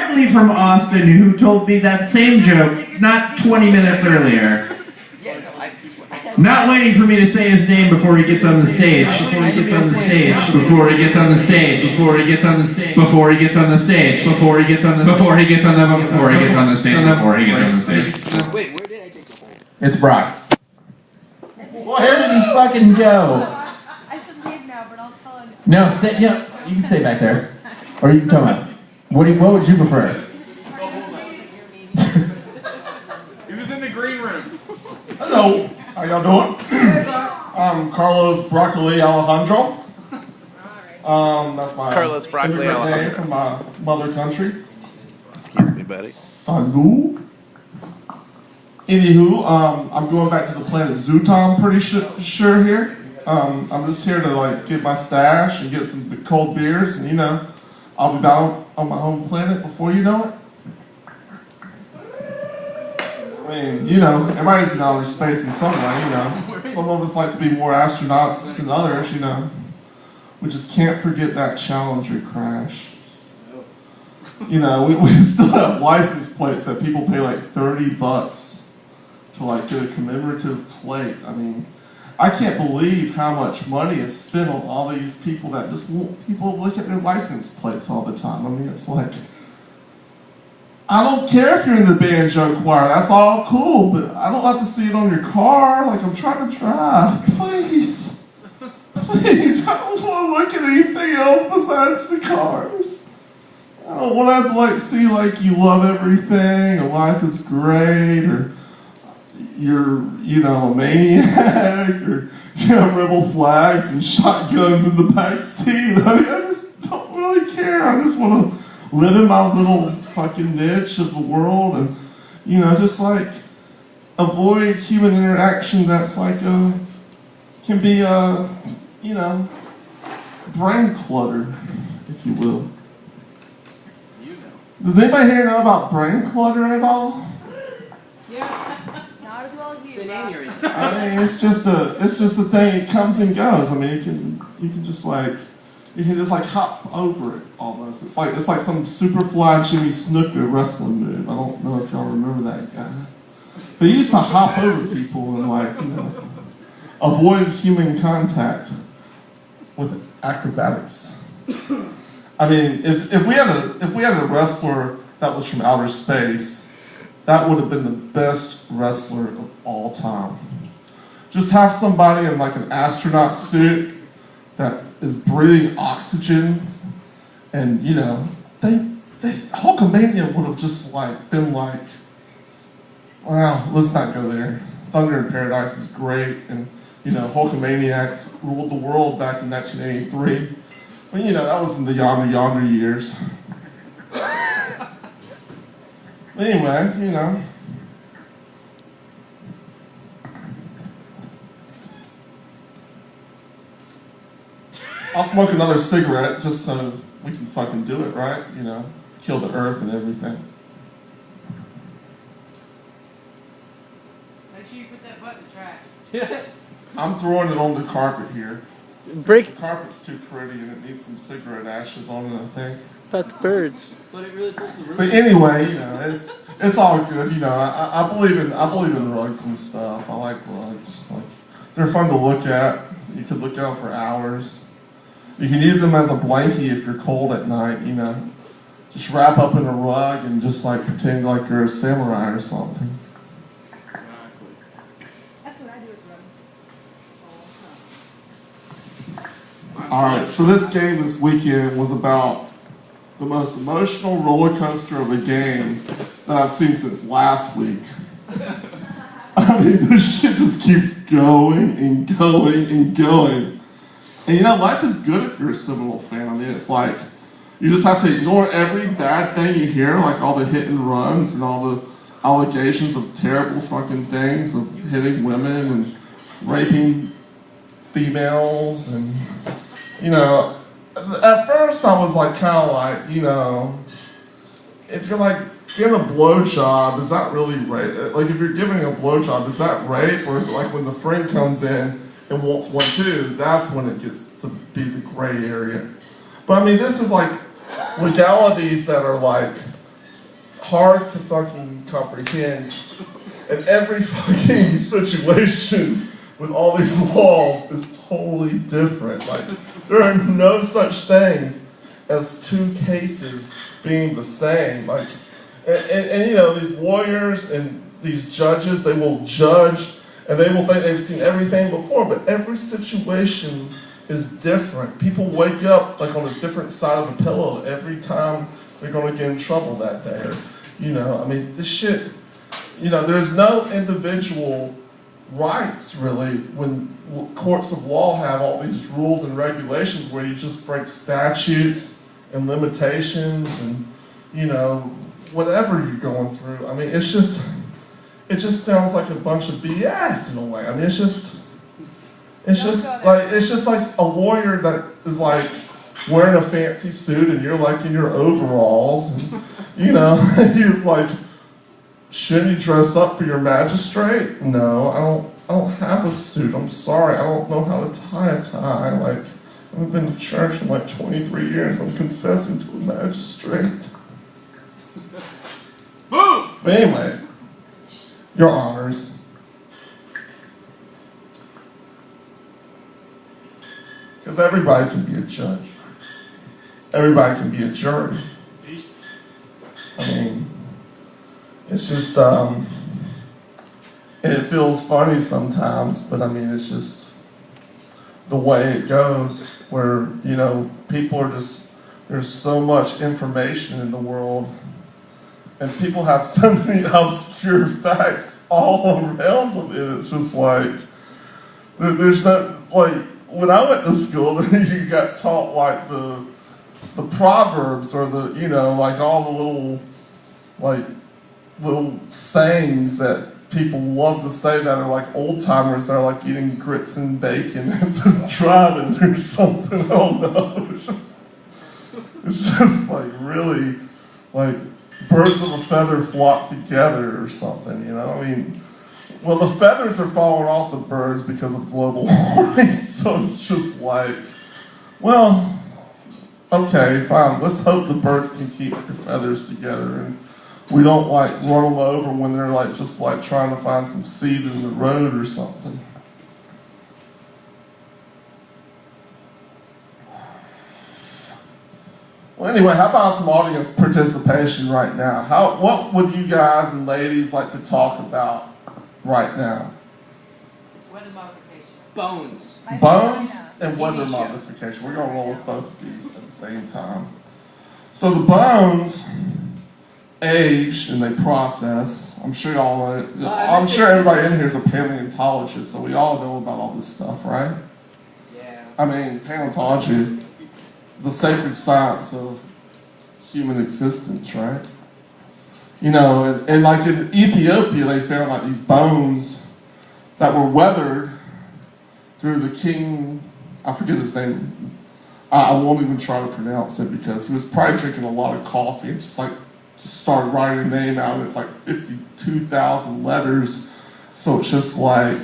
Bradley from Austin who told me that same joke not 20 minutes earlier. Not waiting for me to say his name before he gets on the stage. Before he gets on the stage. Before he gets on the stage. Before he gets on the stage. Before he gets on the stage. Before he gets on the before he gets on the before he gets on the stage. Before he gets on the stage. Wait, where did I take the hole? It's Brock. Where did he fucking go? I should leave now, but I'll tell him. No, stay. You can stay back there, or you can come up. What would you prefer? He was in the green room. Hello, how y'all doing? I'm Carlos Broccoli Alejandro. That's my Carlos Broccoli immigrant name Alejandro. from my mother country. Excuse me, buddy. Salud. Anywho, I'm going back to the planet Zuta, I'm pretty sure here. I'm just here to like get my stash and get some cold beers, and I'll be back on my home planet before you know it. I mean, everybody's in outer space in some way, Some of us like to be more astronauts than others, We just can't forget that Challenger crash. We still have license plates that people pay like $30 to like get a commemorative plate. I mean, I can't believe how much money is spent on all these people that just want people to look at their license plates all the time. I mean, it's like, I don't care if you're in the banjo choir, that's all cool, but I don't like to see it on your car, like I'm trying to drive. Please, please, I don't want to look at anything else besides the cars. I don't want to have to like see like you love everything, or life is great, or you're, a maniac, or you have rebel flags and shotguns in the back seat. I mean, I just don't really care. I just want to live in my little fucking niche of the world and, just like avoid human interaction that's like can be brain clutter, if you will. Does anybody here know about brain clutter at all? Yeah. Not as well as you. It's an aneurysm. I mean, it's just a thing. It comes and goes. I mean, you can just hop over it almost. It's like some Superfly Jimmy Snuka wrestling move. I don't know if y'all remember that guy, but he used to hop over people and avoid human contact with acrobatics. I mean, if we had a wrestler that was from outer space, that would have been the best wrestler of all time. Just have somebody in like an astronaut suit that is breathing oxygen, and Hulkamania would have just like been like, wow, let's not go there. Thunder in Paradise is great, and Hulkamaniacs ruled the world back in 1983. But that was in the yonder years. Anyway, I'll smoke another cigarette just so we can fucking do it, right? Kill the earth and everything. Make sure you put that butt in the trash. I'm throwing it on the carpet here. The carpet's too pretty and it needs some cigarette ashes on it, I think. About the birds. But it really pulls the room. But anyway, it's all good. I believe in rugs and stuff. I like rugs. Like, they're fun to look at. You could look at them for hours. You can use them as a blankie if you're cold at night. Just wrap up in a rug and just like pretend like you're a samurai or something. That's what I do with rugs. Alright, so this game this weekend was about the most emotional roller coaster of a game that I've seen since last week. I mean, this shit just keeps going and going and going. And life is good if you're a Seminole fan. I mean, it's like, you just have to ignore every bad thing you hear, like all the hit and runs and all the allegations of terrible fucking things, of hitting women and raping females, and at first I was like kind of like, if you're like giving a blowjob, is that really rape? Like if you're giving a blowjob, is that rape, or is it like when the friend comes in and wants one too? That's when it gets to be the gray area. But I mean, this is like legalities that are like hard to fucking comprehend. And every fucking situation with all these laws is totally different. Like, there are no such things as two cases being the same. Like, and you know, these lawyers and these judges, they will judge and they will think they've seen everything before, but every situation is different. People wake up like on a different side of the pillow every time they're going to get in trouble that day. Or, you know, I mean, this shit, you know, there's no individual rights really when courts of law have all these rules and regulations where you just break statutes and limitations and, you know, whatever you're going through. I mean, it just sounds like a bunch of BS in a way. I mean, it's just like a lawyer that is like wearing a fancy suit and you're like in your overalls and, you know, he's like, shouldn't you dress up for your magistrate? No, I don't have a suit. I'm sorry. I don't know how to tie a tie. Like, I haven't been to church in like 23 years. I'm confessing to a magistrate. Boom! But anyway, your honors. Because everybody can be a judge. Everybody can be a jury. I mean, it's just, and it feels funny sometimes, but I mean, it's just the way it goes where, you know, people are just, there's so much information in the world and people have so many obscure facts all around them, and it's just like, there's not, like, when I went to school, you got taught like the proverbs or the, you know, like all the little sayings that people love to say that are like old timers are like eating grits and bacon and just driving or something. I don't know. It's just like really like birds of a feather flock together or something, you know? I mean, well, the feathers are falling off the birds because of global warming, so it's just like, well, okay, fine. Let's hope the birds can keep their feathers together and we don't like run them over when they're like just like trying to find some seed in the road or something. Well, anyway, how about some audience participation right now? What would you guys and ladies like to talk about right now? Weather modification. Bones. Bones and TV weather show. modification. We're going to roll with both of these at the same time. So the bones age and they process. I'm sure y'all know. I'm sure everybody in here is a paleontologist, so we all know about all this stuff, right? Yeah. I mean, paleontology, the sacred science of human existence, right? You know, and like in Ethiopia, they found like these bones that were weathered through the king, I forget his name. I won't even try to pronounce it because he was probably drinking a lot of coffee and just started writing a name out and it's like 52,000 letters. So it's just like,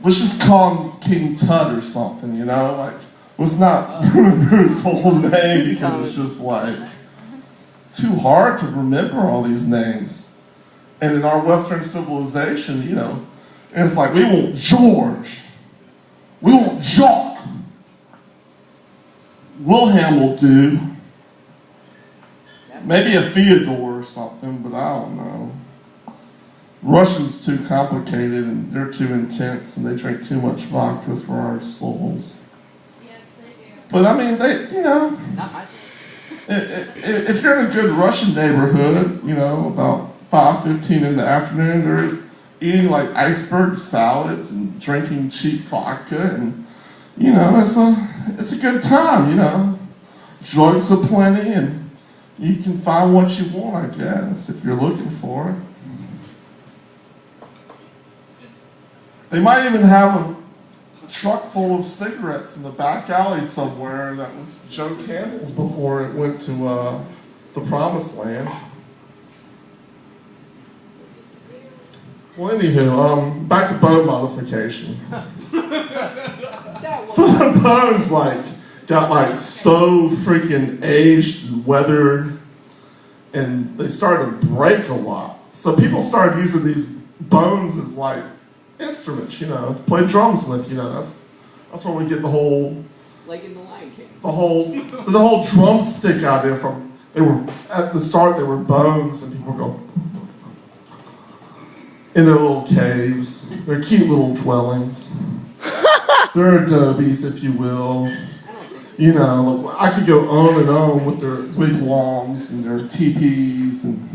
let's just call him King Tut or something, you know? Like, let's not remember his whole name because it's just like too hard to remember all these names. And in our Western civilization, you know, and it's like, we want George. We want Jock. Wilhelm will do. Maybe a Theodore or something, but I don't know. Russian's too complicated and they're too intense and they drink too much vodka for our souls. Yes, they do. But I mean, they, you know, Not my if you're in a good Russian neighborhood, you know, about 5:15 in the afternoon, they're eating like iceberg salads and drinking cheap vodka and, you know, it's a good time, you know. Drugs aplenty and you can find what you want, I guess, if you're looking for it. They might even have a truck full of cigarettes in the back alley somewhere that was Joe Campbell's before it went to the Promised Land. Well, anywho, back to bone modification. So the bones, like, got, like, so freaking aged and weathered and they started to break a lot. So people started using these bones as like instruments, you know, to play drums with. You know, that's where we get the whole Like in the Lion King. the whole drumstick idea from. They were at the start. They were bones, and people go in their little caves. They're cute little dwellings. They're adobes, if you will. You know, I could go on and on with their wigwams and their teepees and,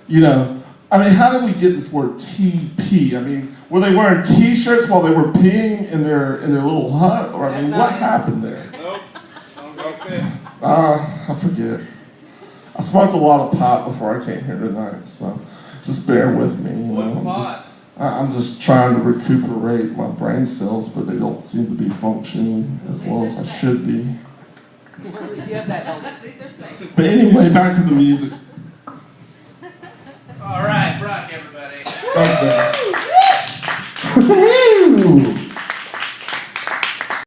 you know, I mean, how did we get this word TP? I mean, were they wearing T-shirts while they were peeing in their little hut? Or, I mean, what happened there? Nope. I don't know fit. I forget. I smoked a lot of pot before I came here tonight, so just bear with me. You know, I'm just trying to recuperate my brain cells, but they don't seem to be functioning as well as I should be. Well, at least you have that helmet. These are safe. But anyway, back to the music. All right, rock everybody. Woohoo!